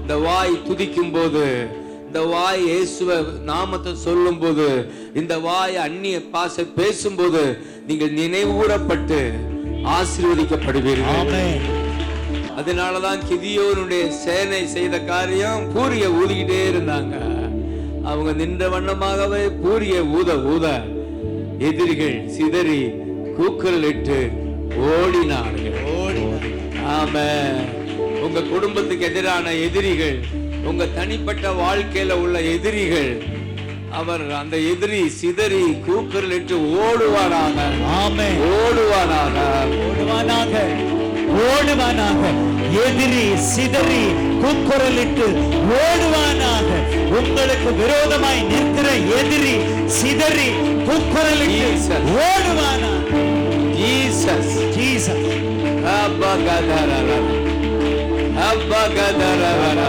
இந்த வாய் துதிக்கும் போது, இந்த வாய் இயேசுவ நாமத்தை சொல்லும் போது, இந்த வாய் அந்நிய பாஷை பேசும்போது நீங்கள் நினைவூரப்பட்டு ஆசீர்வதிக்கப்படுவீர்கள். அதனாலதான் கிதியோனுடைய சேனை செய்த காரியம், பூரிய ஊதிக்கிட்டே இருந்தாங்க. அவங்க நின்ற வண்ணமாகவே பூரிய ஊத ஊத எதிரிகள் சிதறி கூக்குரலிட்டு ஓடினார்கள். ஆமென். உங்க குடும்பத்துக்கு எதிரான எதிரிகள், உங்க தனிப்பட்ட வாழ்க்கையில உள்ள எதிரிகள், அவர் அந்த எதிரி சிதறி கூக்குரலிட்டு ஓடுவானாக. ஆமென். ஓடுவானாக, ஓடுவானாக, ஓடுவானாக. எதிரி சிதறி கூக்குரலிட்டு ஓடுவானாக. உங்களுக்கு விரோதமாய் நிற்கிற எதிரி சிதறி கூக்குரலிட்டு ஓடுவானாக. Jesus, Jesus. அபகதரர அபகதரர